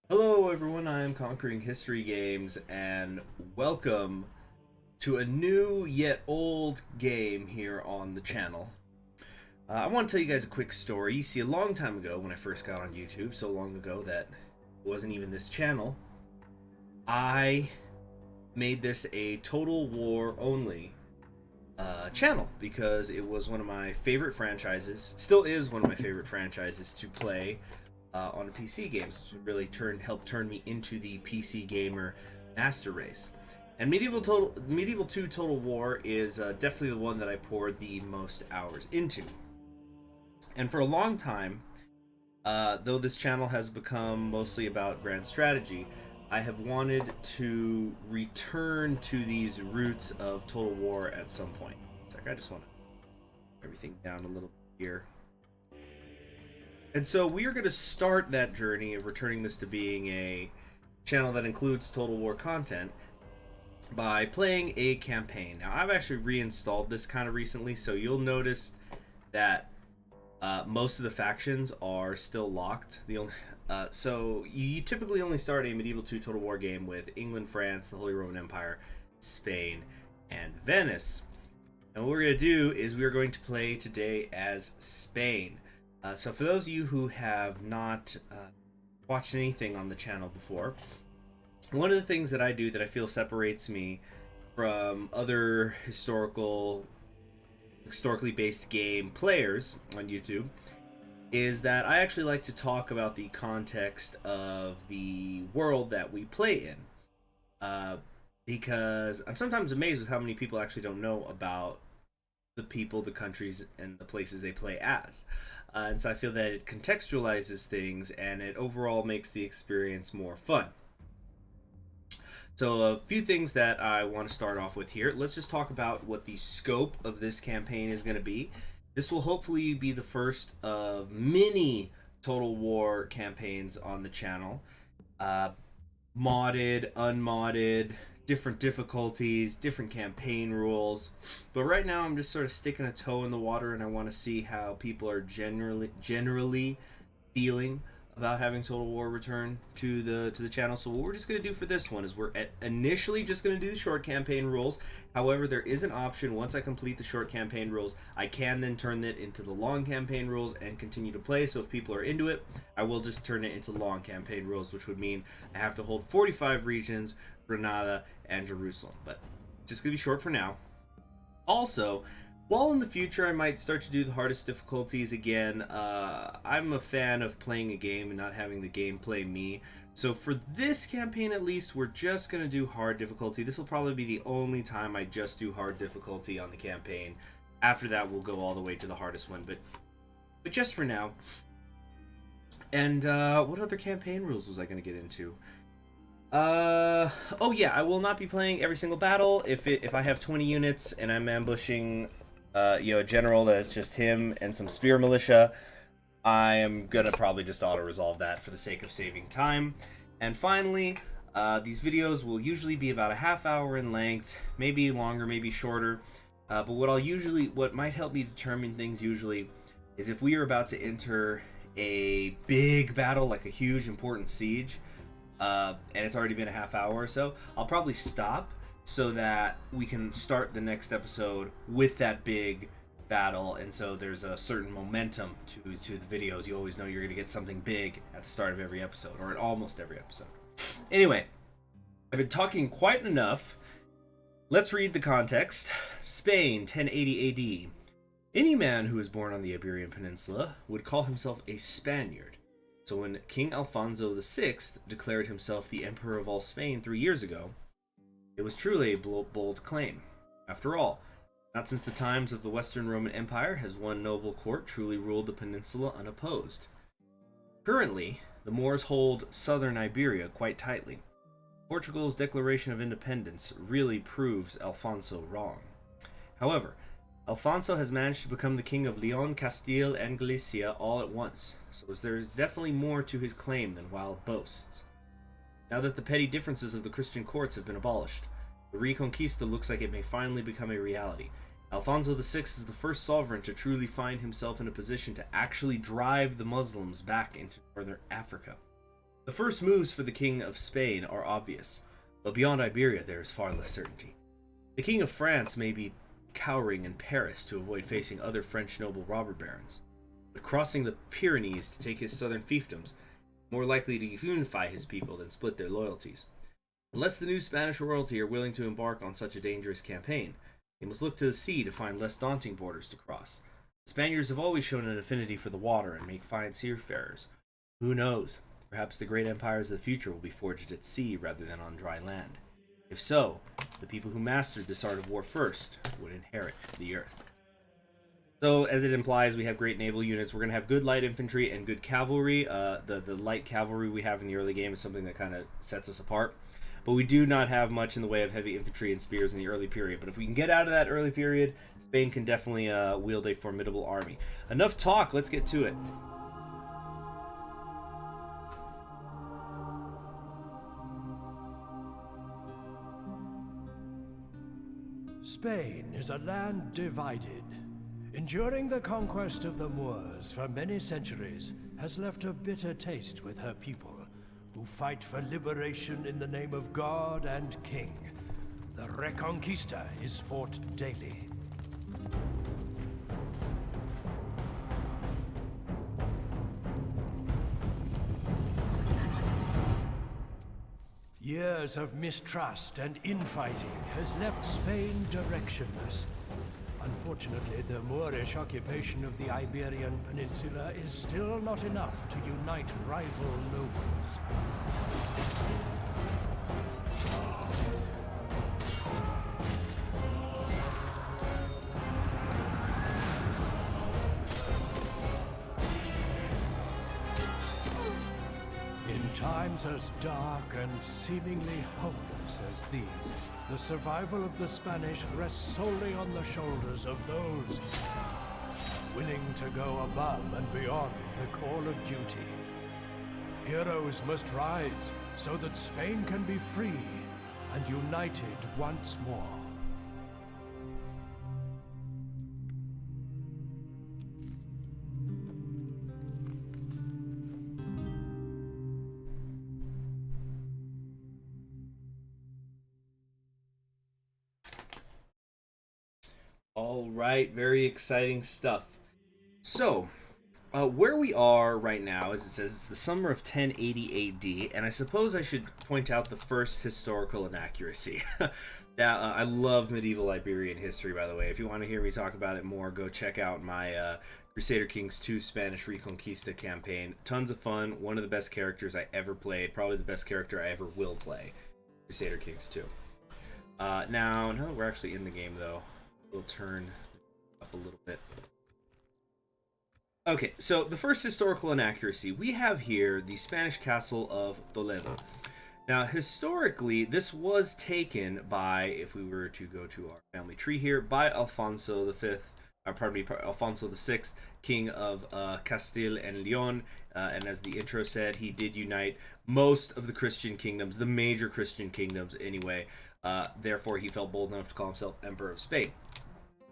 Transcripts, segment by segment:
Hello everyone, I am Conquering History Games, and welcome to a new yet old game here on the channel. I want to tell you guys a quick story. You see, a long time ago when I first got on YouTube, so long ago that it wasn't even this channel, I made this a Total War only channel because it was one of my favorite franchises, still is one of my favorite franchises to play on a PC games. It really helped turn me into the PC gamer master race. And Medieval 2 Total War is definitely the one that I poured the most hours into. And for a long time, though this channel has become mostly about grand strategy, I have wanted to return to these roots of Total War at some point. It's like I just want to everything down a little bit here. And so we are going to start that journey of returning this to being a channel that includes Total War content by playing a campaign. Now, I've actually reinstalled this kind of recently, so you'll notice that most of the factions are still locked. So you typically only start a Medieval 2 Total War game with England, France, the Holy Roman Empire, Spain, and Venice. And what we're going to do is we're going to play today as Spain. So for those of you who have not watched anything on the channel before, one of the things that I do that I feel separates me from other historically based game players on YouTube is that I actually like to talk about the context of the world that we play in. Because I'm sometimes amazed with how many people actually don't know about the people, the countries, and the places they play as. And so I feel that it contextualizes things and it overall makes the experience more fun. So a few things that I want to start off with here. Let's just talk about what the scope of this campaign is going to be. This will hopefully be the first of many Total War campaigns on the channel. Modded, unmodded, different difficulties, different campaign rules. But right now I'm just sort of sticking a toe in the water and I want to see how people are generally feeling about having Total War return to the channel. So what we're just going to do for this one is we're initially just going to do the short campaign rules. However, there is an option once I complete the short campaign rules, I can then turn it into the long campaign rules and continue to play. So if people are into it, I will just turn it into long campaign rules, which would mean I have to hold 45 regions, Granada, and Jerusalem. But it's just going to be short for now. Also, while in the future I might start to do the hardest difficulties again, I'm a fan of playing a game and not having the game play me. So for this campaign at least, we're just going to do hard difficulty. This will probably be the only time I just do hard difficulty on the campaign. After that, we'll go all the way to the hardest one, but just for now. And what other campaign rules was I going to get into? Oh yeah, I will not be playing every single battle. If I have 20 units and I'm ambushing a general that's just him and some spear militia, I am gonna probably just auto-resolve that for the sake of saving time. And finally, these videos will usually be about a half hour in length, maybe longer, maybe shorter. But what might help me determine things usually is if we are about to enter a big battle, like a huge important siege, and it's already been a half hour or so, I'll probably stop so that we can start the next episode with that big battle, and so there's a certain momentum to the videos. You always know you're going to get something big at the start of every episode, or at almost every episode. Anyway, I've been talking quite enough. Let's read the context. Spain, 1080 AD. Any man who is born on the Iberian Peninsula would call himself a Spaniard. So when King Alfonso VI declared himself the Emperor of all Spain 3 years ago, it was truly a bold claim. After all, not since the times of the Western Roman Empire has one noble court truly ruled the peninsula unopposed. Currently, the Moors hold southern Iberia quite tightly. Portugal's declaration of independence really proves Alfonso wrong. However, Alfonso has managed to become the king of Leon, Castile, and Galicia all at once, so there's definitely more to his claim than wild boasts. Now that the petty differences of the Christian courts have been abolished, the Reconquista looks like it may finally become a reality. Alfonso VI is the first sovereign to truly find himself in a position to actually drive the Muslims back into northern Africa. The first moves for the King of Spain are obvious, but beyond Iberia there is far less certainty. The King of France may be cowering in Paris to avoid facing other French noble robber barons, but crossing the Pyrenees to take his southern fiefdoms, more likely to unify his people than split their loyalties. Unless the new Spanish royalty are willing to embark on such a dangerous campaign, they must look to the sea to find less daunting borders to cross. The Spaniards have always shown an affinity for the water and make fine seafarers. Who knows? Perhaps the great empires of the future will be forged at sea rather than on dry land. If so, the people who mastered this art of war first would inherit the earth. So, as it implies, we have great naval units. We're going to have good light infantry and good cavalry. The light cavalry we have in the early game is something that kind of sets us apart. But we do not have much in the way of heavy infantry and spears in the early period. But if we can get out of that early period, Spain can definitely wield a formidable army. Enough talk, let's get to it. Spain is a land divided. Enduring the conquest of the Moors for many centuries has left a bitter taste with her people, who fight for liberation in the name of God and King. The Reconquista is fought daily. Years of mistrust and infighting has left Spain directionless. Unfortunately, the Moorish occupation of the Iberian Peninsula is still not enough to unite rival nobles. In times as dark and seemingly hopeless as these, the survival of the Spanish rests solely on the shoulders of those willing to go above and beyond the call of duty. Heroes must rise so that Spain can be free and united once more. All right, very exciting stuff. So, where we are right now, as it says, it's the summer of 1080 AD, and I suppose I should point out the first historical inaccuracy. Now, I love medieval Iberian history, by the way. If you want to hear me talk about it more, go check out my Crusader Kings 2 Spanish Reconquista campaign. Tons of fun. One of the best characters I ever played. Probably the best character I ever will play. Crusader Kings 2. Now that we're actually in the game, though, we'll turn up a little bit. Okay, so the first historical inaccuracy we have here, the Spanish castle of Toledo. Now, historically, this was taken by, if we were to go to our family tree here, by Alfonso V, Alfonso VI, king of Castile and Leon. And as the intro said, he did unite most of the Christian kingdoms, the major Christian kingdoms anyway. Therefore, he felt bold enough to call himself Emperor of Spain.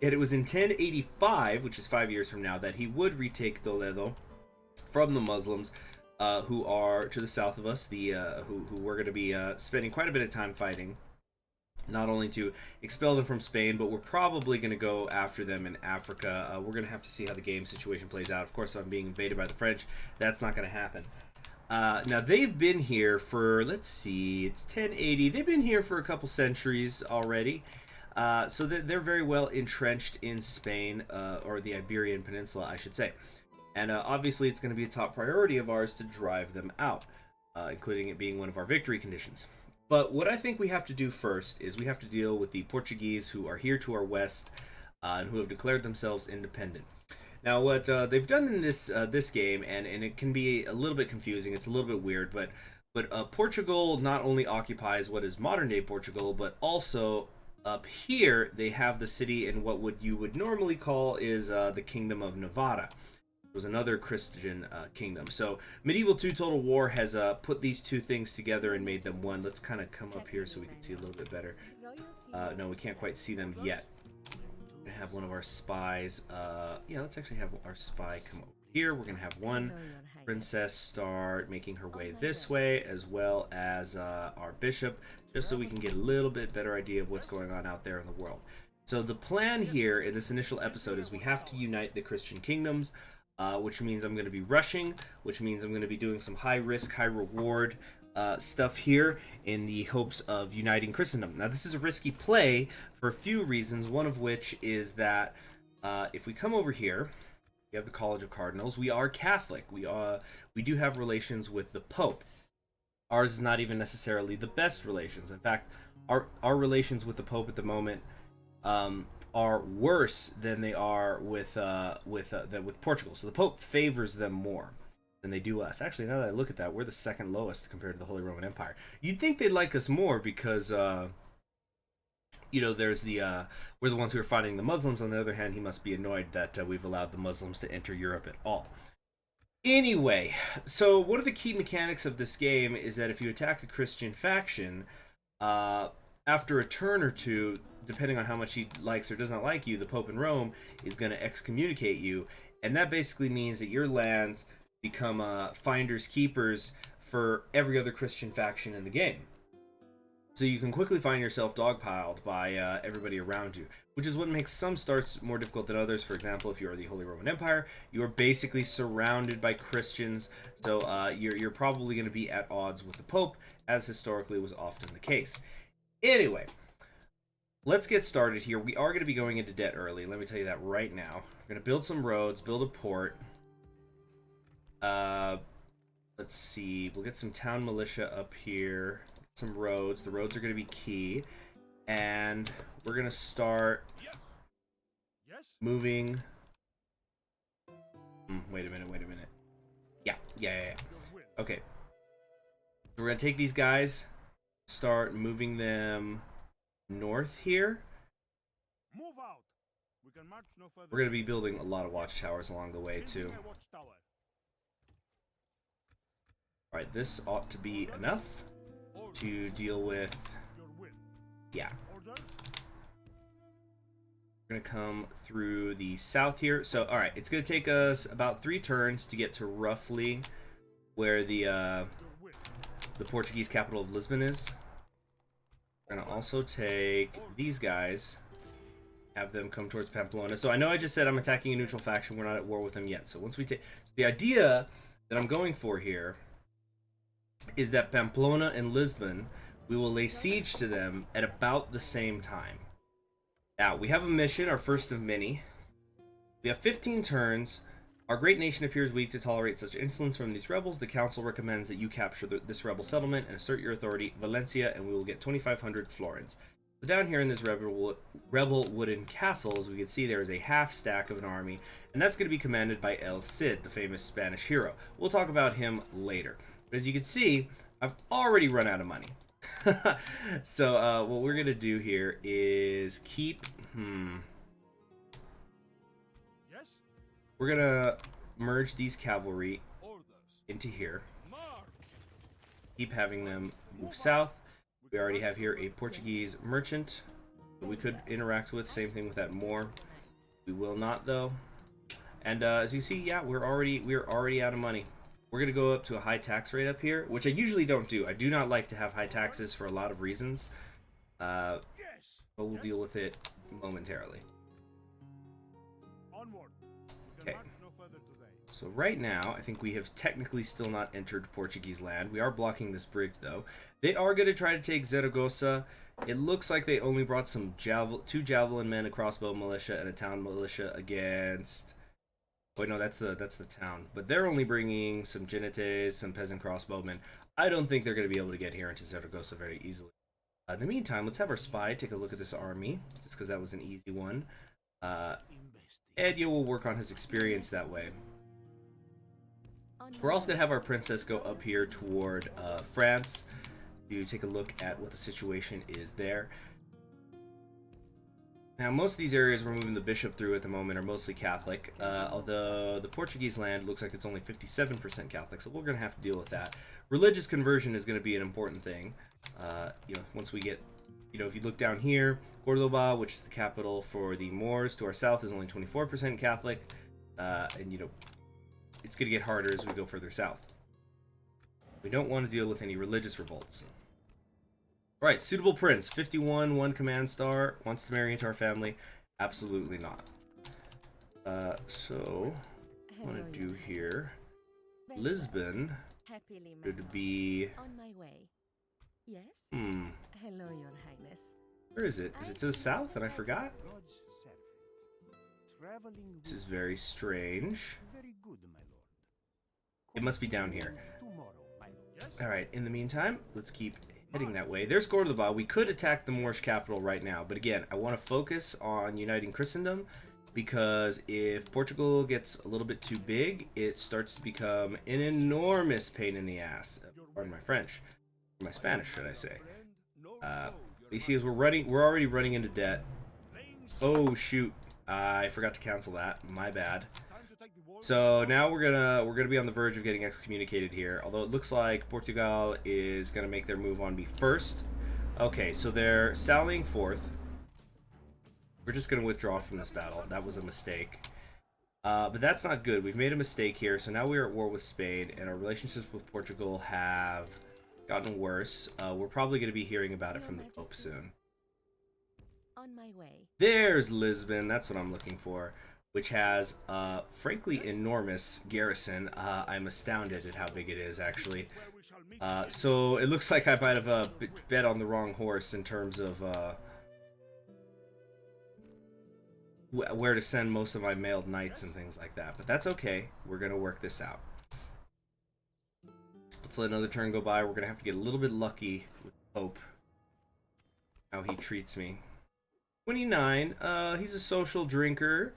Yet it was in 1085, which is 5 years from now, that he would retake Toledo from the Muslims, who are to the south of us, who we're going to be spending quite a bit of time fighting, not only to expel them from Spain, but we're probably going to go after them in Africa. We're going to have to see how the game situation plays out. Of course, if I'm being invaded by the French, that's not going to happen. Now, they've been here for, let's see, it's 1080. They've been here for a couple centuries already. So they're very well entrenched in Spain, or the Iberian Peninsula, I should say. And obviously it's going to be a top priority of ours to drive them out, including it being one of our victory conditions. But what I think we have to do first is we have to deal with the Portuguese who are here to our west, and who have declared themselves independent. Now, what they've done in this game, and it can be a little bit confusing, it's a little bit weird, but Portugal not only occupies what is modern-day Portugal, but also up here they have the city in what you would normally call is the Kingdom of Navarra. It was another Christian kingdom. So Medieval 2 Total War has put these two things together and made them one. Let's kind of come up here so we can see a little bit better. No, we can't quite see them yet. Have one of our spies. Yeah, let's actually have our spy come over here. We're going to have one princess start making her way this way, as well as our bishop, just so we can get a little bit better idea of what's going on out there in the world. So the plan here in this initial episode is we have to unite the Christian kingdoms, which means I'm going to be rushing, which means I'm going to be doing some high risk, high reward stuff here in the hopes of uniting Christendom. Now this is a risky play for a few reasons, one of which is that if we come over here, we have the College of Cardinals. We are Catholic. We do have relations with the Pope. Ours is not even necessarily the best relations. In fact, our relations with the Pope at the moment are worse than they are with Portugal. So the Pope favors them more than they do us. Actually, now that I look at that, we're the second lowest compared to the Holy Roman Empire. You'd think they'd like us more because there's we're the ones who are fighting the Muslims. On the other hand, he must be annoyed that we've allowed the Muslims to enter Europe at all. Anyway, so one of the key mechanics of this game is that if you attack a Christian faction, after a turn or two, depending on how much he likes or does not like you, the Pope in Rome is going to excommunicate you, and that basically means that your lands become finders keepers for every other Christian faction in the game. So you can quickly find yourself dogpiled by everybody around you, which is what makes some starts more difficult than others. For example, if you are the Holy Roman Empire, you are basically surrounded by Christians, so you're probably going to be at odds with the Pope, as historically was often the case. Anyway, let's get started here. We are going to be going into debt early. Let me tell you that right now. We're going to build some roads, build a port. Let's see. We'll get some town militia up here. Some roads. The roads are going to be key. And we're going to start moving. Wait a minute. Yeah. Okay. So we're going to take these guys, start moving them north here. Move out. We can march no further. We're going to be building a lot of watchtowers along the way too. Alright, this ought to be enough to deal with. Yeah. We're going to come through the south here. So, alright, it's going to take us about 3 turns to get to roughly where the Portuguese capital of Lisbon is. We're going to also take these guys, have them come towards Pamplona. So I know I just said I'm attacking a neutral faction. We're not at war with them yet. So once we take... So the idea that I'm going for here is that Pamplona and Lisbon, we will lay siege to them at about the same time. Now, we have a mission, our first of many. We have 15 turns. Our great nation appears weak to tolerate such insolence from these rebels. The council recommends that you capture this rebel settlement and assert your authority, Valencia, and we will get 2,500 florins. So down here in this rebel wooden castle, as we can see, there is a half stack of an army, and that's going to be commanded by El Cid, the famous Spanish hero. We'll talk about him later. But as you can see, I've already run out of money. So what we're going to do here is keep... We're going to merge these cavalry into here. Keep having them move south. We already have here a Portuguese merchant that we could interact with. Same thing with that Moor. We will not, though. And as you see, yeah, we're already out of money. We're going to go up to a high tax rate up here, which I usually don't do. I do not like to have high taxes for a lot of reasons. But we'll deal with it momentarily. Okay. So right now, I think we have technically still not entered Portuguese land. We are blocking this bridge, though. They are going to try to take Zaragoza. It looks like they only brought some 2 javelin men, a crossbow militia, and a town militia against... Wait, no, that's the town. But they're only bringing some jinetes, some peasant crossbowmen. I don't think they're going to be able to get here into Zaragoza very easily. In the meantime, let's have our spy take a look at this army, just because that was an easy one. Edia will work on his experience that way. We're also going to have our princess go up here toward France to take a look at what the situation is there. Now, most of these areas we're moving the bishop through at the moment are mostly Catholic, although the Portuguese land looks like it's only 57% Catholic, so we're going to have to deal with that. Religious conversion is going to be an important thing. Once we get... if you look down here, Cordoba, which is the capital for the Moors, to our south is only 24% Catholic. And, it's going to get harder as we go further south. We don't want to deal with any religious revolts. Alright, suitable prince. 51, 1 command star. Wants to marry into our family. Absolutely not. So, I want to do here. Lisbon should be... On my way. Yes? Hello, Your Highness. Where is it? Is it to the south and I forgot? This is very strange. It must be down here. Alright, in the meantime, let's keep heading that way. There's Cordoba. We could attack the Moorish capital right now, but again, I want to focus on uniting Christendom, because if Portugal gets a little bit too big, it starts to become an enormous pain in the ass. Pardon my French. Or my Spanish, should I say. You see, as we're already running into debt. Oh shoot. I forgot to cancel that. My bad. So now we're gonna be on the verge of getting excommunicated here. Although it looks like Portugal is gonna make their move on me first. Okay, so they're sallying forth. We're just gonna withdraw from this battle. That was a mistake. But that's not good. We've made a mistake here. So now we're at war with Spain, and our relationships with Portugal have gotten worse. We're probably gonna be hearing about it from the Pope soon. On my way. There's Lisbon. That's what I'm looking for. Which has, frankly, enormous garrison. I'm astounded at how big it is, actually. So it looks like I might have bet on the wrong horse in terms of where to send most of my mailed knights and things like that. But that's okay. We're going to work this out. Let's let another turn go by. We're going to have to get a little bit lucky with Pope. How he treats me. 29. He's a social drinker.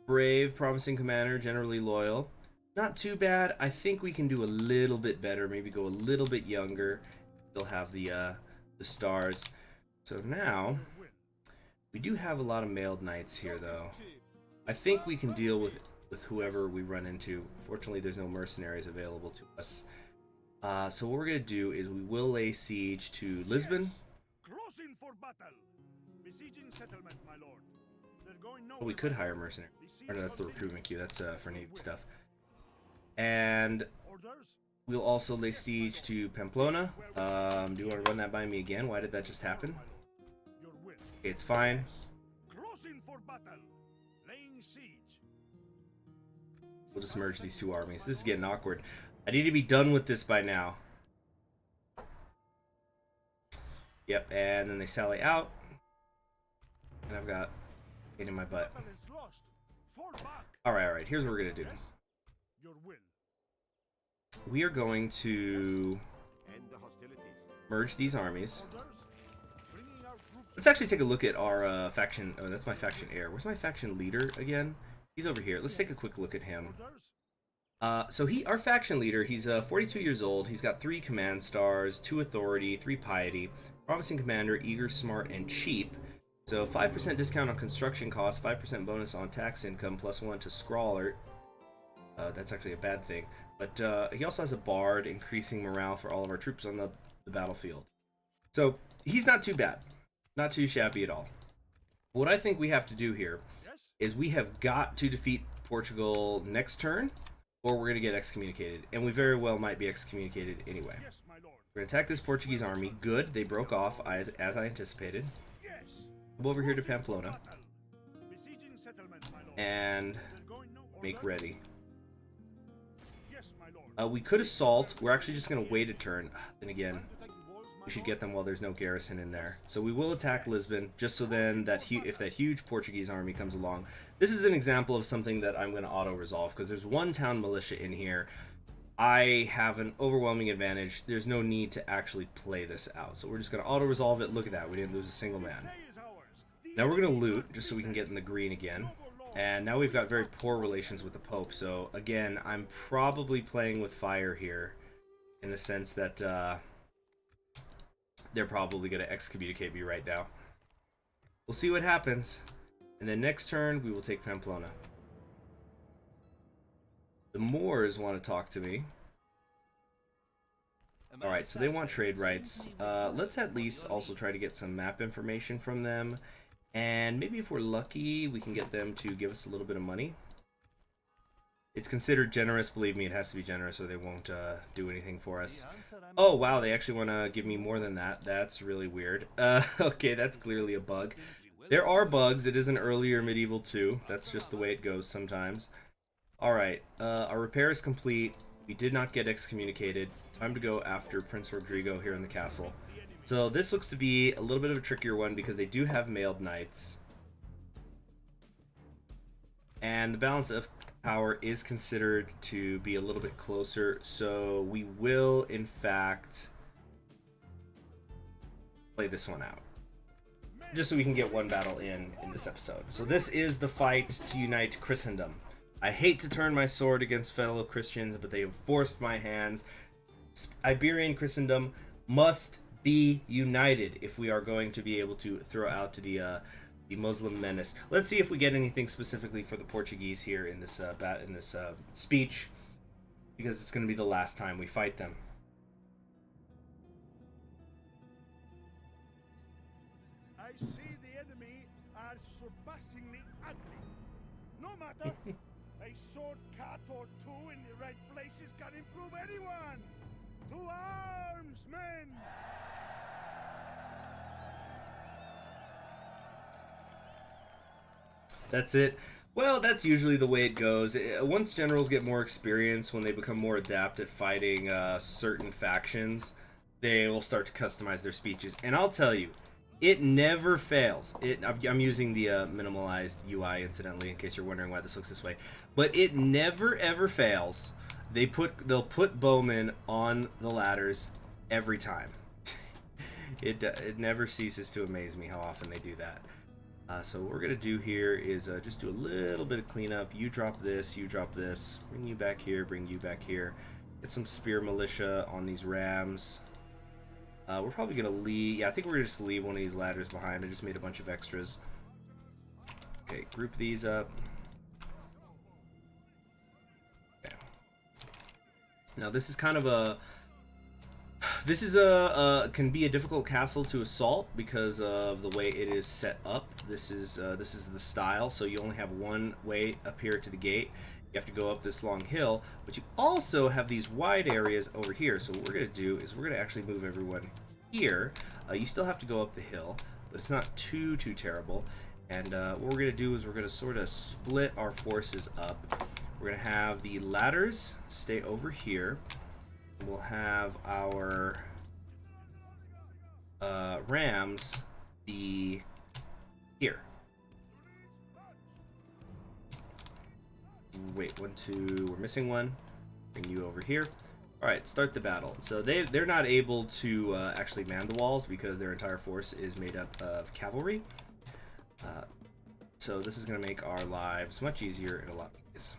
Brave, promising commander, generally loyal. Not too bad. I think we can do a little bit better. Maybe go a little bit younger. They'll have the stars. So now, we do have a lot of mailed knights here, though. I think we can deal with whoever we run into. Fortunately, there's no mercenaries available to us. So what we're going to do is we will lay siege to Lisbon. Crossing for battle. Besieging settlement, my lord. Oh, we could hire mercenaries. Or no, that's the recruitment queue. That's for Navy stuff. And we'll also lay siege to Pamplona. Do you want to run that by me again? Why did that just happen? Okay, it's fine. We'll just merge these two armies. This is getting awkward. I need to be done with this by now. Yep, and then they sally out. And I've got pain in my butt. Alright, here's what we're going to do. We are going to merge these armies. Let's actually take a look at our faction. Oh, that's my faction heir. Where's my faction leader again? He's over here. Let's take a quick look at him. So our faction leader, he's 42 years old. He's got 3 command stars, 2 authority, 3 piety, promising commander, eager, smart, and cheap. So 5% discount on construction costs, 5% bonus on tax income, +1 to scrawl alert. That's actually a bad thing. But he also has a bard, increasing morale for all of our troops on the battlefield. So he's not too bad. Not too shabby at all. What I think we have to do here is we have got to defeat Portugal next turn, or we're going to get excommunicated. And we very well might be excommunicated anyway. We're going to attack this Portuguese army. Good, they broke off as I anticipated. Come over here to Pamplona and make ready. We could assault. We're actually just going to wait a turn. Then again, we should get them while there's no garrison in there. So we will attack Lisbon, just so then that if that huge Portuguese army comes along. This is an example of something that I'm going to auto-resolve, because there's 1 town militia in here. I have an overwhelming advantage. There's no need to actually play this out. So we're just going to auto-resolve it. Look at that. We didn't lose a single man. Now we're going to loot, just so we can get in the green again. And now we've got very poor relations with the Pope. So again, I'm probably playing with fire here, in the sense that they're probably going to excommunicate me right now. We'll see what happens. And then next turn, we will take Pamplona. The Moors want to talk to me. Alright, so they want trade rights. Let's at least also try to get some map information from them. And maybe if we're lucky, we can get them to give us a little bit of money. It's considered generous. Believe me, it has to be generous or they won't do anything for us. Oh, wow, they actually want to give me more than that. That's really weird. Okay, that's clearly a bug. There are bugs. It is an earlier medieval 2. That's just the way it goes sometimes. Alright, our repair is complete. We did not get excommunicated. Time to go after Prince Rodrigo here in the castle. So this looks to be a little bit of a trickier one because they do have mailed knights. And the balance of power is considered to be a little bit closer, so we will in fact play this one out just so we can get one battle in this episode. So this is the fight to unite Christendom. I hate to turn my sword against fellow Christians, but they have forced my hands. Iberian Christendom must be united if we are going to be able to throw out to the Muslim menace. Let's see if we get anything specifically for the Portuguese here in this speech, because it's going to be the last time we fight them. I see the enemy are surpassingly ugly. No matter, a sword cut or two in the right places can improve anyone. To arms, men! That's it. Well, that's usually the way it goes. Once generals get more experience, when they become more adept at fighting certain factions, they will start to customize their speeches. And I'll tell you, it never fails. I'm using the minimalized UI, incidentally, in case you're wondering why this looks this way. But it never, ever fails. They'll put bowmen on the ladders every time. It never ceases to amaze me how often they do that. So what we're going to do here is just do a little bit of cleanup. You drop this, bring you back here, bring you back here. Get some spear militia on these rams. We're probably going to leave, yeah, I think we're going to just leave one of these ladders behind. I just made a bunch of extras. Okay, group these up. Okay. Now this is kind of a... This is can be a difficult castle to assault because of the way it is set up. This is the style, so you only have one way up here to the gate. You have to go up this long hill, but you also have these wide areas over here. So what we're going to do is we're going to actually move everyone here. You still have to go up the hill, but it's not too terrible. And what we're going to do is we're going to sort of split our forces up. We're going to have the ladders stay over here. We'll have our rams be here. Wait, 1, 2, we're missing one. Bring you over here. Alright, start the battle. So they're not able to actually man the walls because their entire force is made up of cavalry. So this is going to make our lives much easier in a lot of ways.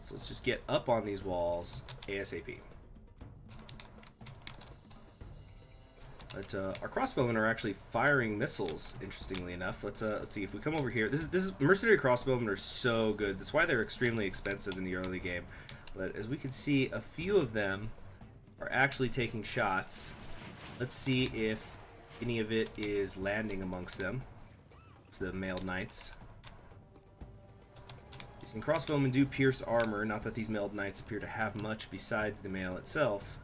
So let's just get up on these walls ASAP. But our crossbowmen are actually firing missiles, interestingly enough. Let's see if we come over here. This is mercenary crossbowmen are so good. That's why they're extremely expensive in the early game. But as we can see, a few of them are actually taking shots. Let's see if any of it is landing amongst them. It's the mailed knights. And crossbowmen do pierce armor, not that these mailed knights appear to have much besides the mail itself.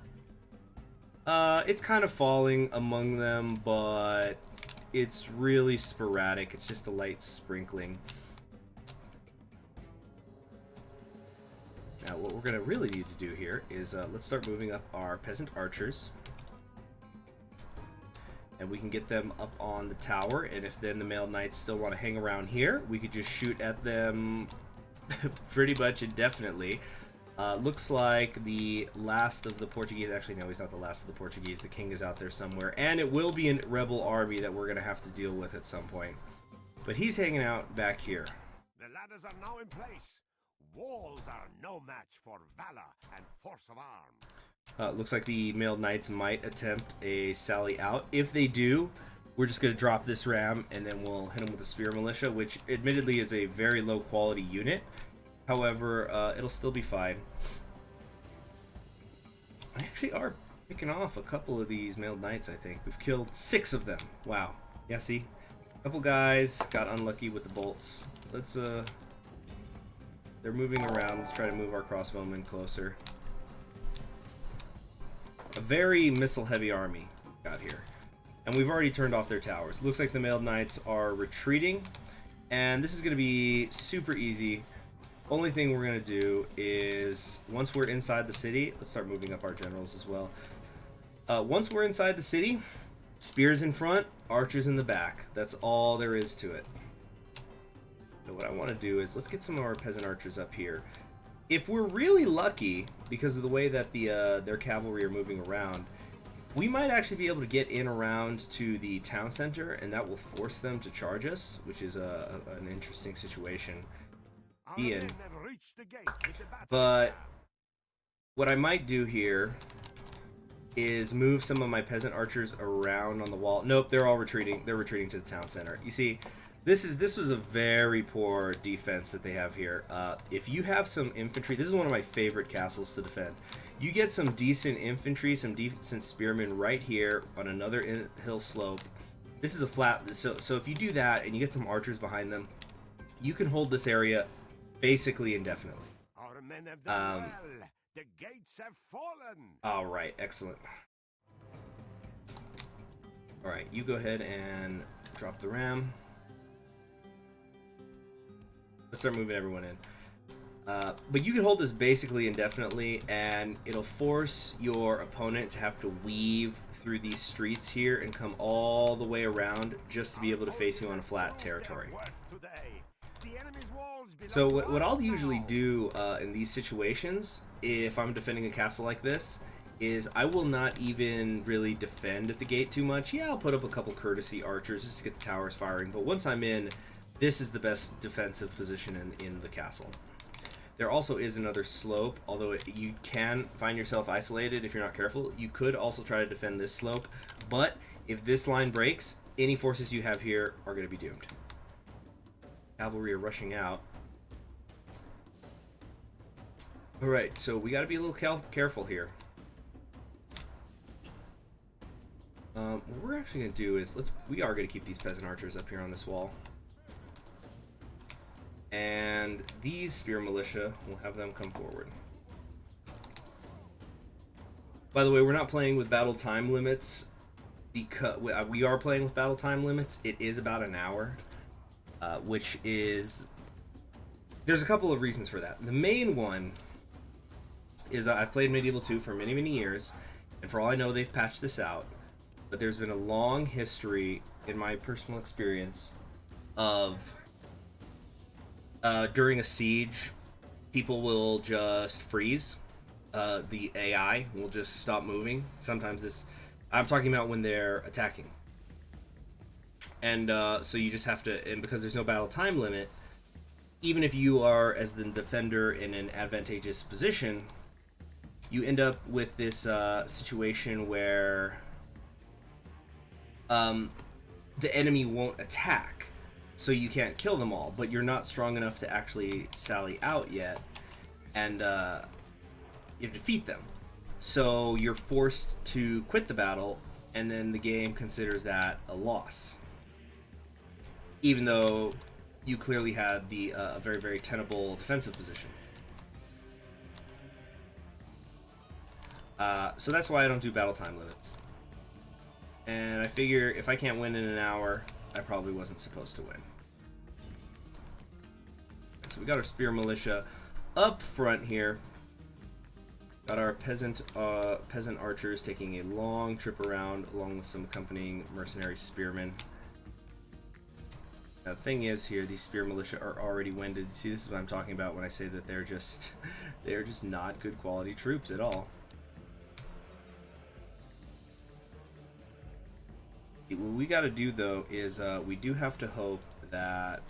It's kind of falling among them, but it's really sporadic. It's just a light sprinkling. Now what we're going to really need to do here is let's start moving up our peasant archers. And we can get them up on the tower, and if then the mailed knights still want to hang around here, we could just shoot at them pretty much indefinitely. Looks like the last of the Portuguese, actually no, he's not the last of the Portuguese, the king is out there somewhere, and it will be a rebel army that we're going to have to deal with at some point. But he's hanging out back here. The ladders are now in place. Walls are no match for valor and force of arms. Looks like the mailed knights might attempt a sally out. If they do, we're just going to drop this ram and then we'll hit them with the spear militia, which admittedly is a very low quality unit. However, it'll still be fine. I actually are picking off a couple of these mailed knights, I think. We've killed 6 of them. Wow. Yeah, see? Couple guys got unlucky with the bolts. Let's they're moving around. Let's try to move our crossbowmen closer. A very missile-heavy army got here. And we've already turned off their towers. Looks like the mailed knights are retreating. And this is going to be super easy. Only thing we're going to do is, once we're inside the city, let's start moving up our generals as well. Once we're inside the city, spears in front, archers in the back. That's all there is to it. So what I want to do is, let's get some of our peasant archers up here. If we're really lucky, because of the way that their cavalry are moving around, we might actually be able to get in around to the town center, and that will force them to charge us, which is an interesting situation to be in. But what I might do here is move some of my peasant archers around on the wall. Nope, they're all retreating. They're retreating to the town center. You see, this was a very poor defense that they have here. If you have some infantry, this is one of my favorite castles to defend. You get some decent infantry, some decent spearmen right here on another hill slope. This is a flat, so if you do that and you get some archers behind them, you can hold this area basically indefinitely. Our men have done well. The gates have fallen. All right, excellent. All right, you go ahead and drop the ram. Let's start moving everyone in. But you can hold this basically indefinitely, and it'll force your opponent to have to weave through these streets here and come all the way around just to be able to face you on a flat territory. So what I'll usually do in these situations, if I'm defending a castle like this, is I will not even really defend at the gate too much. Yeah, I'll put up a couple courtesy archers just to get the towers firing, but once I'm in, this is the best defensive position in the castle. There also is another slope, although you can find yourself isolated if you're not careful. You could also try to defend this slope, but if this line breaks, any forces you have here are going to be doomed. Cavalry are rushing out. Alright, so we got to be a little careful here. What we're actually going to do is, we are going to keep these peasant archers up here on this wall. And these spear militia, we'll have them come forward. By the way, we're not playing with battle time limits, because we are playing with battle time limits. It is about an hour, which is, there's a couple of reasons for that. The main one is I've played Medieval 2 for many, many years, and for all I know, they've patched this out. But there's been a long history, in my personal experience, of during a siege, people will just freeze. The AI will just stop moving. Sometimes I'm talking about when they're attacking. And so you just have to, and because there's no battle time limit, even if you are, as the defender, in an advantageous position, you end up with this situation where the enemy won't attack. So you can't kill them all, but you're not strong enough to actually sally out yet, and you defeat them. So you're forced to quit the battle, and then the game considers that a loss, even though you clearly had the very, very tenable defensive position. So that's why I don't do battle time limits. And I figure if I can't win in an hour, I probably wasn't supposed to win. So we got our spear militia up front here. Got our peasant archers taking a long trip around, along with some accompanying mercenary spearmen. Now, the thing is here, these spear militia are already winded. See, this is what I'm talking about when I say that they're just not good quality troops at all. What we got to do, though, is we do have to hope that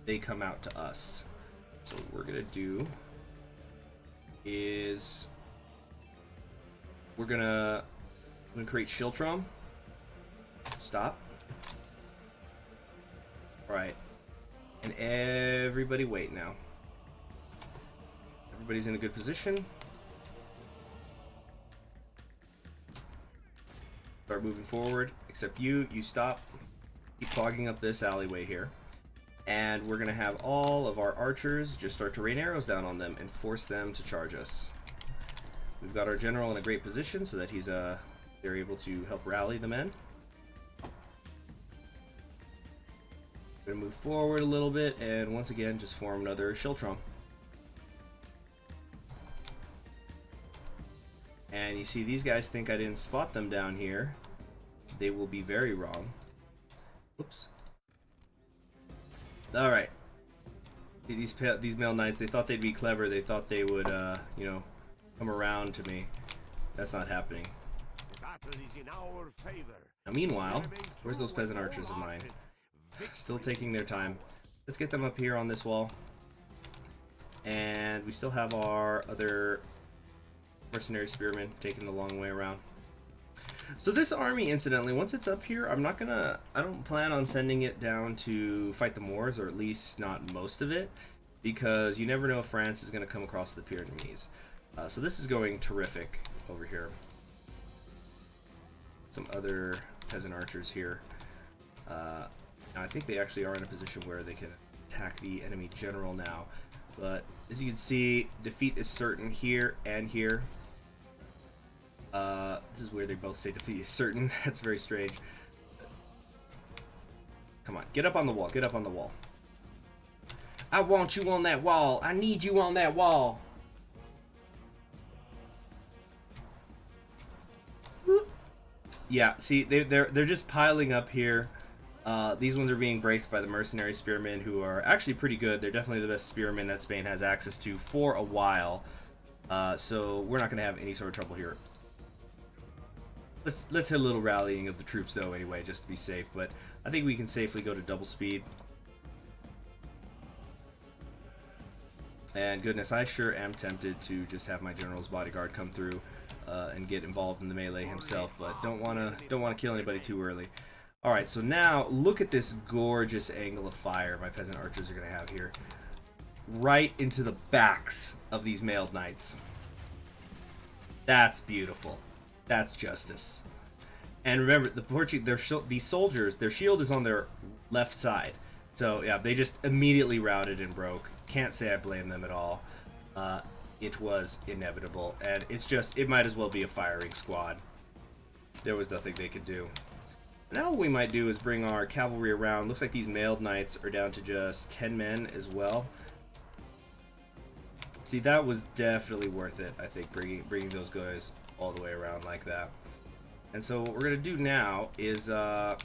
they come out to us. So what we're gonna do is we're gonna create Shiltrom. Stop. All right, and everybody wait now. Everybody's in a good position. Start moving forward, except you stop. keep clogging up this alleyway here. And we're going to have all of our archers just start to rain arrows down on them and force them to charge us. We've got our general in a great position so that they're able to help rally the men. We're going to move forward a little bit and once again just form another Schiltrom. And you see these guys think I didn't spot them down here. They will be very wrong. Oops. Alright. These male knights, they thought they'd be clever. They thought they would, you know, come around to me. That's not happening. Now meanwhile, where's those peasant archers of mine? Still taking their time. Let's get them up here on this wall. And we still have our other mercenary spearmen taking the long way around. So this army, incidentally, once it's up here, I don't plan on sending it down to fight the Moors, or at least not most of it, because you never know if France is going to come across the Pyrenees. So this is going terrific over here. Some other peasant archers here. Now I think they actually are in a position where they can attack the enemy general now. But as you can see, defeat is certain here and here. This is where they both say defeat is certain. That's very strange. Come on, get up on the wall, get up on the wall. I want you on that wall. I need you on that wall. Yeah, see, they're just piling up here. These ones are being braced by the mercenary spearmen, who are actually pretty good. They're definitely the best spearmen that Spain has access to for a while. So we're not going to have any sort of trouble here. Let's hit a little rallying of the troops though anyway, just to be safe, but I think we can safely go to double speed. And goodness, I sure am tempted to just have my general's bodyguard come through and get involved in the melee himself, but don't wanna kill anybody too early. Alright, so now look at this gorgeous angle of fire my peasant archers are gonna have here. Right into the backs of these mailed knights. That's beautiful. That's justice. And remember, these soldiers, their shield is on their left side. So yeah, they just immediately routed and broke. Can't say I blame them at all. It was inevitable, and it might as well be a firing squad. There was nothing they could do. Now what we might do is bring our cavalry around. Looks like these mailed knights are down to just 10 men as well. See, that was definitely worth it, I think, bringing those guys all the way around like that. And so what we're gonna do now is I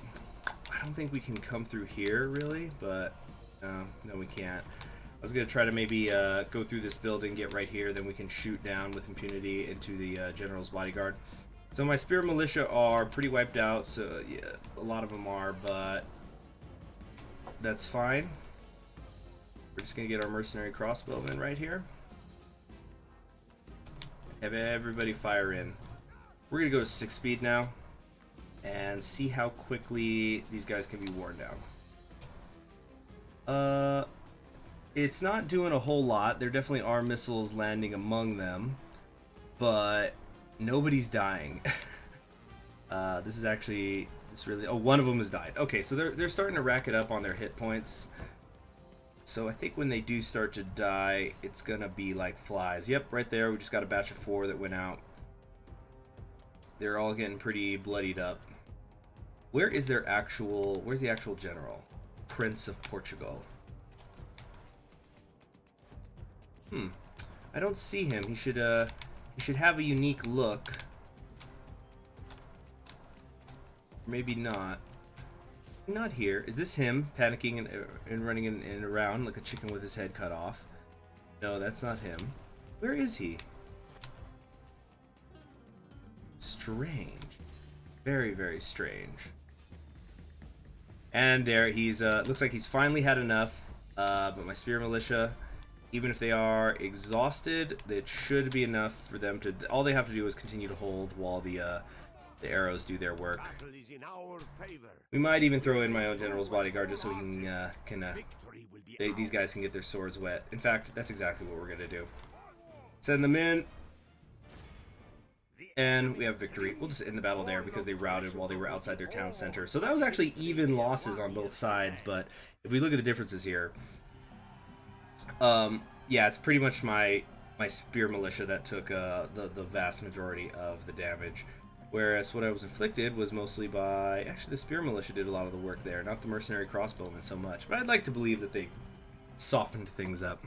don't think we can come through here really, but no, we can't. I was gonna try to maybe go through this building, get right here, then we can shoot down with impunity into the general's bodyguard. So my spear militia are pretty wiped out, so yeah, a lot of them are, but that's fine. We're just gonna get our mercenary crossbowmen right here. Have everybody fire in. We're gonna go to 6 speed now and see how quickly these guys can be worn down. It's not doing a whole lot. There definitely are missiles landing among them, but nobody's dying. This really, oh, one of them has died. Okay, so they're starting to rack it up on their hit points. So I think when they do start to die, it's gonna be like flies. Yep, right there. We just got a batch of 4 that went out. They're all getting pretty bloodied up. Where's the actual general? Prince of Portugal. I don't see him. He should have a unique look. Maybe not. Not here. Is this him panicking and running in around like a chicken with his head cut off? No, that's not him. Where is he? Strange. Very, very strange. And there, he's looks like he's finally had enough. But my spear militia, even if they are exhausted, it should be enough for them to. All they have to do is continue to hold while the arrows do their work. We might even throw in my own general's bodyguard just so he these guys can get their swords wet. In fact, that's exactly what we're gonna do. Send them in. The And we have victory. We'll just end the battle there because they routed while they were outside their town center. So that was actually even losses on both sides. But if we look at the differences here, yeah, it's pretty much my spear militia that took the vast majority of the damage. Whereas what I was inflicted was mostly by... Actually, the spear militia did a lot of the work there, not the mercenary crossbowmen so much. But I'd like to believe that they softened things up.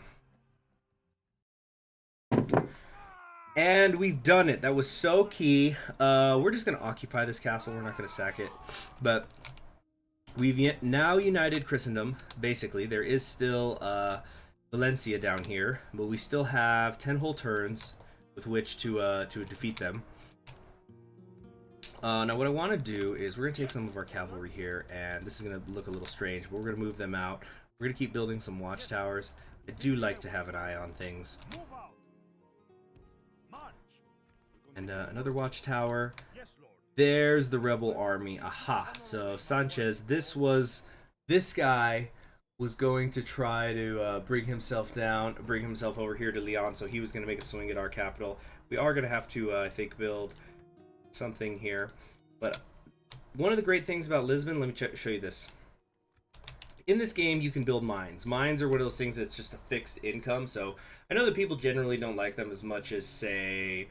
And we've done it. That was so key. We're just going to occupy this castle. We're not going to sack it. But we've now united Christendom, basically. There is still Valencia down here, but we still have 10 whole turns with which to defeat them. Now what I want to do is we're going to take some of our cavalry here, and this is going to look a little strange, but we're going to move them out. We're going to keep building some watchtowers. I do like to have an eye on things. And another watchtower. There's the rebel army. Aha. So Sanchez, this guy was going to try to bring himself over here to Leon, so he was going to make a swing at our capital. We are going to have to, I think, build something here. But one of the great things about Lisbon, let me show you this. In this game, you can build mines. Mines are one of those things that's just a fixed income, so I know that people generally don't like them as much as, say,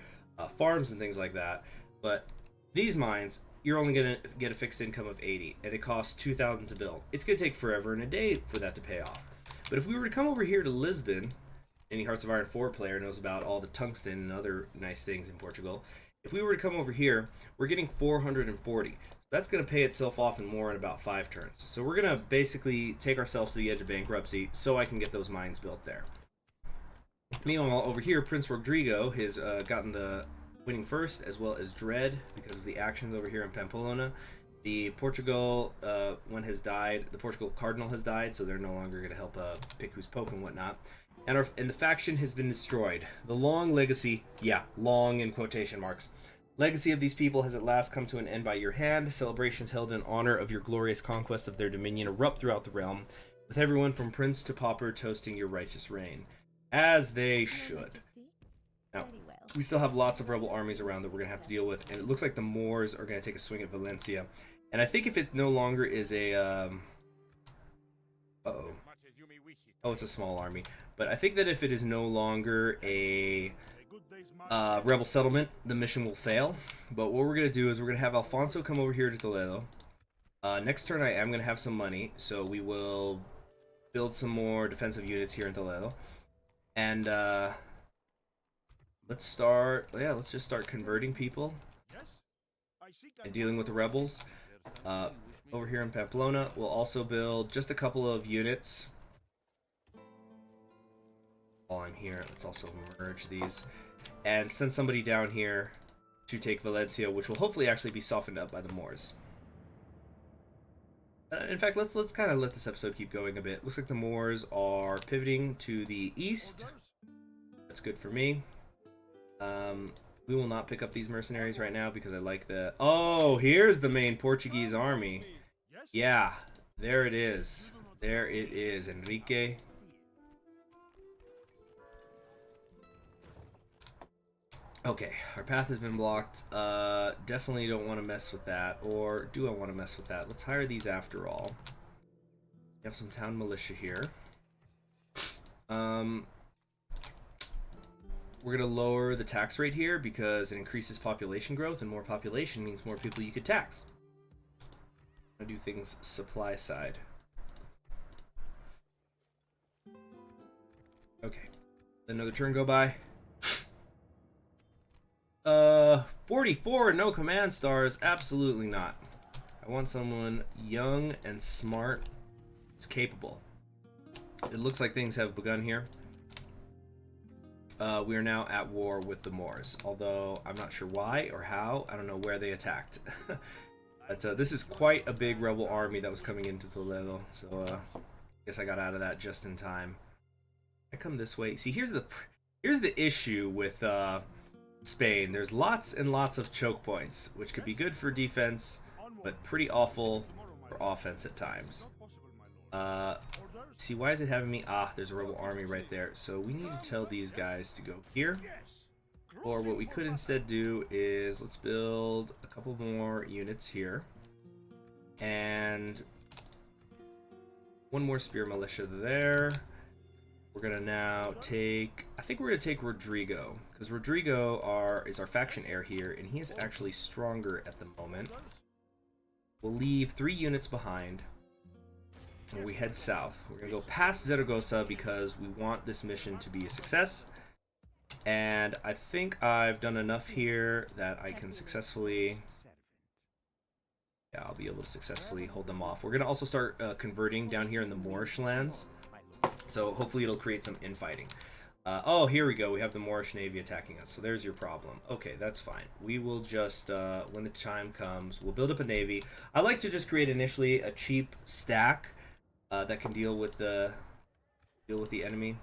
farms and things like that, but these mines, you're only going to get a fixed income of 80, and it costs 2,000 to build. It's going to take forever and a day for that to pay off. But if we were to come over here to Lisbon, any Hearts of Iron 4 player knows about all the tungsten and other nice things in Portugal. If we were to come over here, we're getting 440. That's going to pay itself off and more in about 5 turns. So we're going to basically take ourselves to the edge of bankruptcy so I can get those mines built there. Meanwhile, over here, Prince Rodrigo has gotten the winning first, as well as Dread, because of the actions over here in Pamplona. The Portugal one has died. The Portugal Cardinal has died, so they're no longer going to help pick who's Pope and whatnot. And the faction has been destroyed. The long legacy, yeah, long in quotation marks, legacy of these people has at last come to an end by your hand. Celebrations held in honor of your glorious conquest of their dominion erupt throughout the realm, with everyone from prince to pauper toasting your righteous reign. As they should. Now, we still have lots of rebel armies around that we're going to have to deal with, and it looks like the Moors are going to take a swing at Valencia. And I think if it no longer is a... Uh-oh. Oh, it's a small army. But I think that if it is no longer a rebel settlement, the mission will fail. But what we're going to do is we're going to have Alfonso come over here to Toledo. Next turn I am going to have some money, so we will build some more defensive units here in Toledo. And let's just start converting people and dealing with the rebels. Over here in Pamplona, we'll also build just a couple of units. While I'm here, let's also merge these and send somebody down here to take Valencia, which will hopefully actually be softened up by the Moors. In fact, let's kind of let this episode keep going a bit. Looks like the Moors are pivoting to the east. That's good for me. We will not pick up these mercenaries right now because I like the... Oh, here's the main Portuguese army. Yeah, there it is. There it is, Enrique. Okay, our path has been blocked. Definitely don't want to mess with that. Or do I want to mess with that? Let's hire these after all. We have some town militia here. We're going to lower the tax rate here because it increases population growth, and more population means more people you could tax. I'm going to do things supply side. Okay. Another turn go by. 44, no command stars. Absolutely not. I want someone young and smart who's capable. It looks like things have begun here. We are now at war with the Moors, although I'm not sure why or how. I don't know where they attacked. But this is quite a big rebel army that was coming into Toledo, so I guess I got out of that just in time. I come this way. See, here's the issue with Spain. There's lots and lots of choke points, which could be good for defense, but pretty awful for offense at times. See, why is it having me? Ah, there's a rebel army right there. So we need to tell these guys to go here. Or what we could instead do is let's build a couple more units here. And one more spear militia there. We're gonna now take, I think we're gonna take Rodrigo, because Rodrigo is our faction heir here, and he is actually stronger at the moment. We'll leave 3 units behind, and we head south. We're gonna go past Zaragoza because we want this mission to be a success. And I think I've done enough here that I can successfully, yeah, I'll be able to successfully hold them off. We're gonna also start converting down here in the Moorish lands. So hopefully it'll create some infighting. Oh, here we go. We have the Moorish navy attacking us. So there's your problem. Okay, that's fine. We will just, when the time comes, we'll build up a navy. I like to just create initially a cheap stack that can deal with the enemy.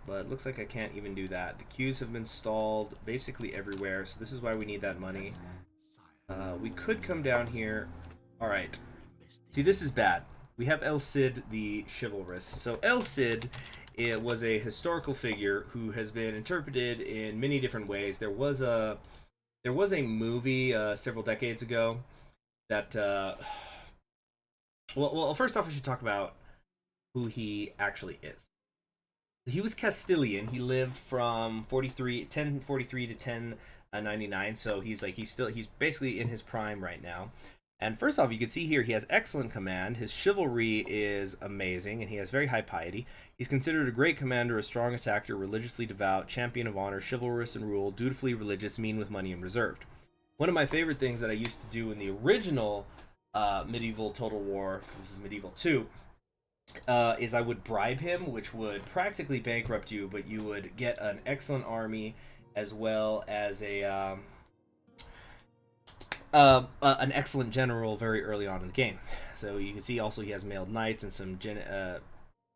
But it looks like I can't even do that. The queues have been stalled basically everywhere. So this is why we need that money. We could come down here. All right. See, this is bad. We have El Cid the chivalrous. So El Cid, it was a historical figure who has been interpreted in many different ways. There was a movie several decades ago that well, first off I should talk about who he actually is. He was Castilian. He lived from 1043 to 1099. So he's basically in his prime right now. And first off, you can see here he has excellent command. His chivalry is amazing, and he has very high piety. He's considered a great commander, a strong attacker, religiously devout, champion of honor, chivalrous in rule, dutifully religious, mean with money, and reserved. One of my favorite things that I used to do in the original medieval Total War, because this is medieval 2, is I would bribe him, which would practically bankrupt you, but you would get an excellent army as well as an excellent general very early on in the game. So you can see also he has mailed knights and some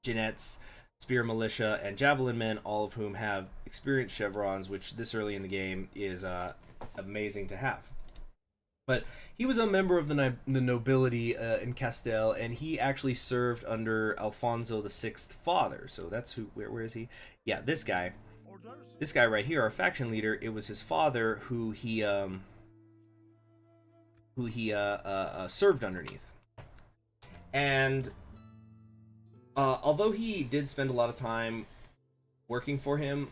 Jeannettes, spear militia, and javelin men, all of whom have experienced chevrons, which this early in the game is amazing to have. But he was a member of the nobility in Castile, and he actually served under Alfonso VI's father. So that's who. Where is he? Yeah, this guy. This guy right here, our faction leader. It was his father who he served underneath. And although he did spend a lot of time working for him,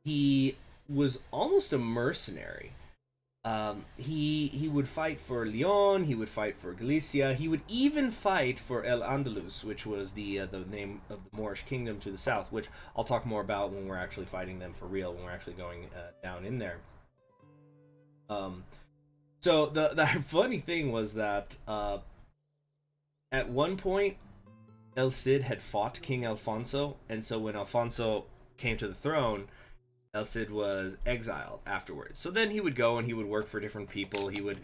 he was almost a mercenary. He would fight for Leon, he would fight for Galicia, he would even fight for El Andalus, which was the name of the Moorish kingdom to the south, which I'll talk more about when we're actually fighting them for real, when we're actually going down in there. So the funny thing was that at one point El Cid had fought King Alfonso, and so when Alfonso came to the throne, El Cid was exiled afterwards. So then he would go and he would work for different people. He would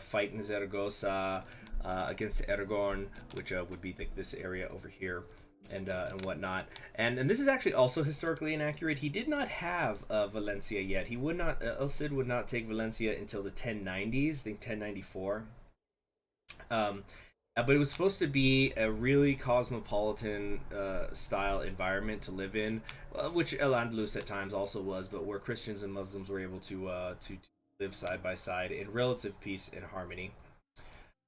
fight in Zaragoza against Aragon, which would be this area over here, and whatnot. And this is actually also historically inaccurate. He did not have Valencia yet. He would not. El Cid would not take Valencia until the 1090s. I think 1094. But it was supposed to be a really cosmopolitan style environment to live in, which El Andalus at times also was, but where Christians and Muslims were able to live side by side in relative peace and harmony.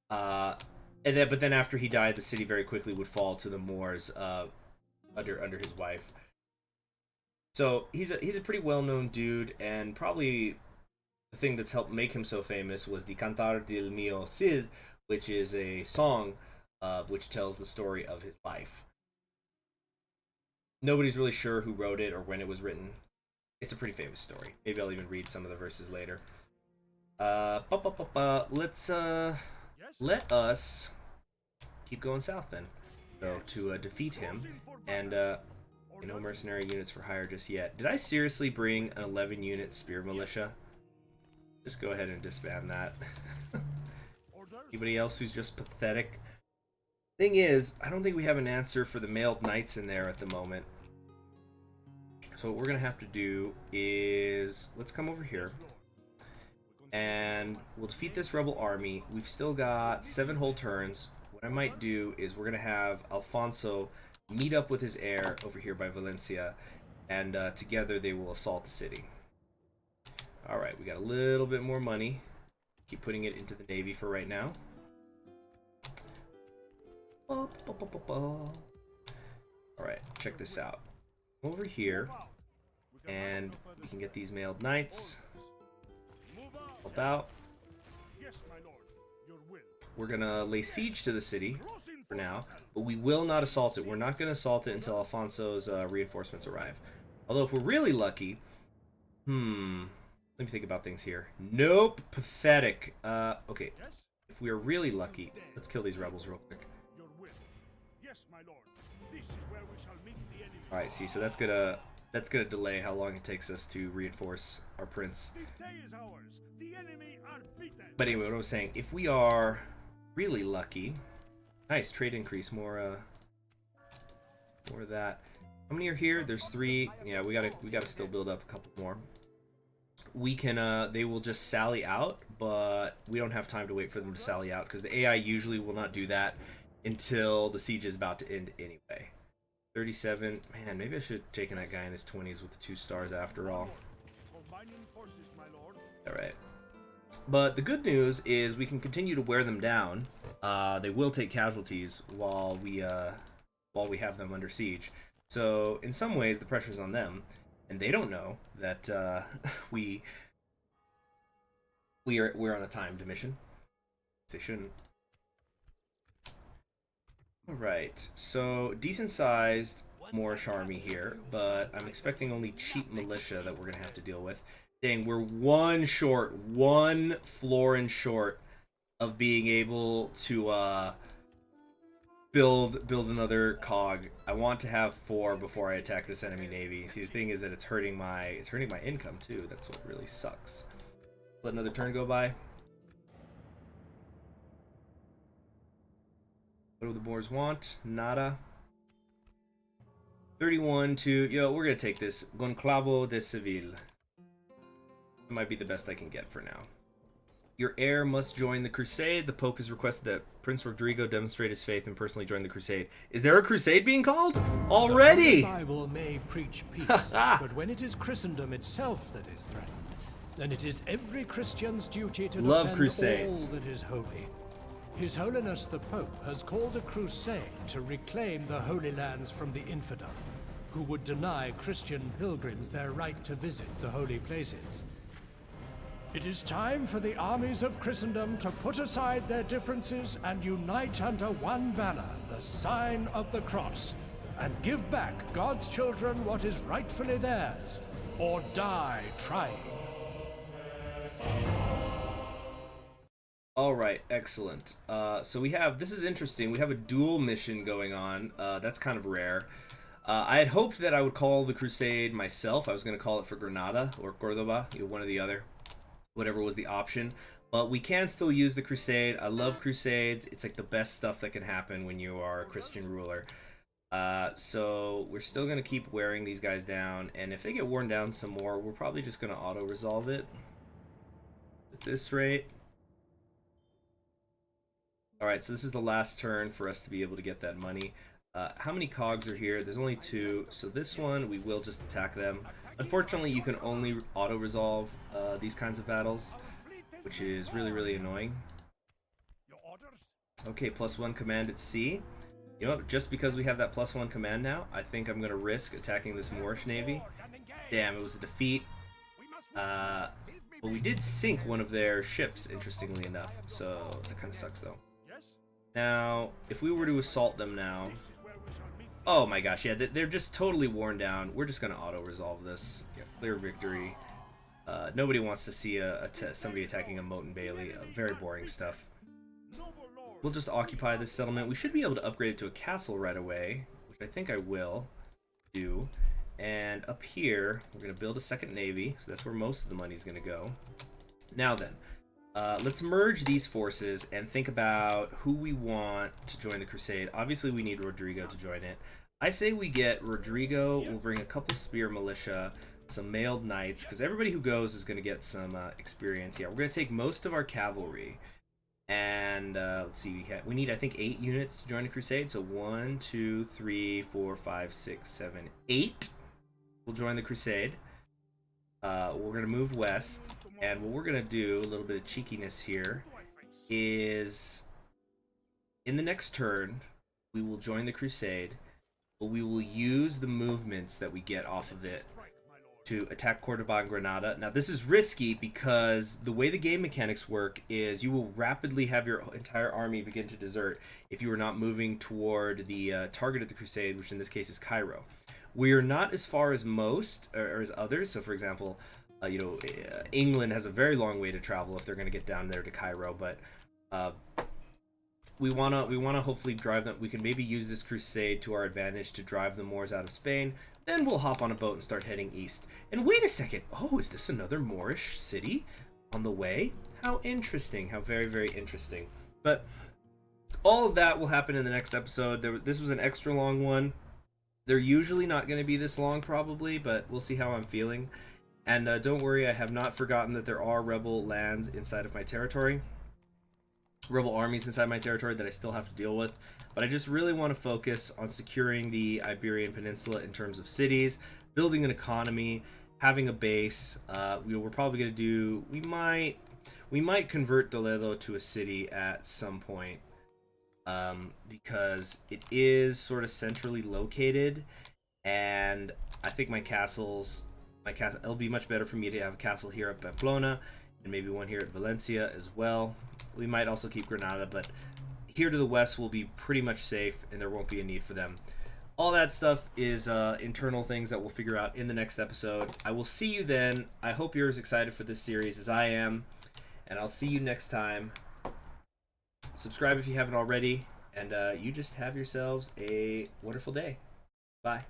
But then after he died, the city very quickly would fall to the Moors under his wife. So he's a pretty well-known dude, and probably the thing that's helped make him so famous was the Cantar del Mio Cid, which is a song which tells the story of his life. Nobody's really sure who wrote it or when it was written. It's a pretty famous story. Maybe I'll even read some of the verses later. Let's let us keep going south then, though, to defeat him. And no mercenary units for hire just yet. Did I seriously bring an 11-unit spear militia? Just go ahead and disband that. Anybody else who's just pathetic? Thing is, I don't think we have an answer for the mailed knights in there at the moment. So what we're gonna have to do is let's come over here and we'll defeat this rebel army. We've still got 7 whole turns. What I might do is we're gonna have Alfonso meet up with his heir over here by Valencia, and together they will assault the city. All right, we got a little bit more money. Keep putting it into the Navy for right now. All right, check this out. Over here, and we can get these mailed knights. Help out. We're gonna lay siege to the city for now, but we will not assault it. We're not gonna assault it until Alfonso's reinforcements arrive. Although if we're really lucky, let me think about things here. Nope, pathetic. Okay, if we are really lucky, let's kill these rebels real quick. All right, see, so that's gonna delay how long it takes us to reinforce our prince. But anyway, what I was saying, if we are really lucky, nice trade increase, more of that. How many are here? There's 3. Yeah, we gotta still build up a couple more. We can they will just sally out, but we don't have time to wait for them to sally out because the AI usually will not do that until the siege is about to end anyway. 37. Man, maybe I should have taken that guy in his 20s with the 2 stars after all. All right. But the good news is we can continue to wear them down. They will take casualties while we have them under siege. So in some ways the pressure's on them, and they don't know that we're on a timed mission. They shouldn't. All right, so decent sized Moorish army here, but I'm expecting only cheap militia that we're gonna have to deal with. Dang, we're one florin short of being able to build another cog. I want to have 4 before I attack this enemy navy. See, the thing is that it's hurting my income too. That's what really sucks. Let another turn go by. What do the Moors want? Nada. 31 to we're gonna take this Conclavo de Seville. It might be the best I can get for now. Your heir must join the crusade. The Pope has requested that Prince Rodrigo demonstrate his faith and personally join the crusade. Is there a crusade being called? Already! The Bible may preach peace, but when it is Christendom itself that is threatened, then it is every Christian's duty to defend crusades. all that is holy. His Holiness the Pope has called a crusade to reclaim the Holy Lands from the infidel, who would deny Christian pilgrims their right to visit the holy places. It is time for the armies of Christendom to put aside their differences and unite under one banner, the sign of the cross, and give back God's children what is rightfully theirs, or die trying. All right, excellent. So this is interesting. We have a dual mission going on. That's kind of rare. I had hoped that I would call the crusade myself. I was going to call it for Granada or Cordoba, one or the other. Whatever was the option, but we can still use the crusade. I love crusades. It's like the best stuff that can happen when you are a Christian ruler. So we're still gonna keep wearing these guys down, and if they get worn down some more, we're probably just gonna auto resolve it at this rate. All right, so this is the last turn for us to be able to get that money. How many cogs are here? There's only 2, so this one we will just attack them. Unfortunately, you can only auto-resolve these kinds of battles, which is really annoying. Okay, +1 command at sea. You know what, just because we have that +1 command now, I think I'm going to risk attacking this Moorish navy. Damn, it was a defeat. But we did sink one of their ships, interestingly enough, so that kind of sucks though. Now, if we were to assault them now... Oh my gosh, yeah, they're just totally worn down. We're just going to auto-resolve this. Yeah, clear victory. Nobody wants to see somebody attacking a Moat and Bailey. Very boring stuff. We'll just occupy this settlement. We should be able to upgrade it to a castle right away, which I think I will do. And up here, we're going to build a second navy, so that's where most of the money's going to go. Now then, let's merge these forces and think about who we want to join the crusade. Obviously, we need Rodrigo to join it. I say we get Rodrigo. We'll bring a couple spear militia, some mailed knights, because everybody who goes is going to get some experience. Yeah, we're going to take most of our cavalry. And let's see, we need, I think, 8 units to join the crusade. So 1, 2, 3, 4, 5, 6, 7, 8 will join the crusade. we're gonna move west, and what we're gonna do, a little bit of cheekiness here, is in the next turn we will join the crusade, but we will use the movements that we get off of it to attack Cordoba and Granada. Now this is risky because the way the game mechanics work is you will rapidly have your entire army begin to desert if you are not moving toward the target of the crusade, which in this case is Cairo. We are not as far as most or as others. So for example, England has a very long way to travel if they're going to get down there to Cairo, but we wanna hopefully drive them. We can maybe use this crusade to our advantage to drive the Moors out of Spain. Then we'll hop on a boat and start heading east. And wait a second. Oh, is this another Moorish city on the way? How interesting. How very, very interesting. But all of that will happen in the next episode. This was an extra long one. They're usually not going to be this long probably, but we'll see how I'm feeling. And don't worry, I have not forgotten that there are rebel lands inside of my territory. Rebel armies inside my territory that I still have to deal with, but I just really want to focus on securing the Iberian Peninsula in terms of cities, building an economy, having a base. We're probably going to do, we might convert Toledo to a city at some point, because it is sort of centrally located, and I think my castle, it'll be much better for me to have a castle here at Pamplona and maybe one here at Valencia as well. We might also keep Granada, but here to the west will be pretty much safe and there won't be a need for them. All that stuff is internal things that we'll figure out in the next episode. I will see you then. I hope you're as excited for this series as I am, and I'll see you next time. Subscribe if you haven't already, and you just have yourselves a wonderful day. Bye.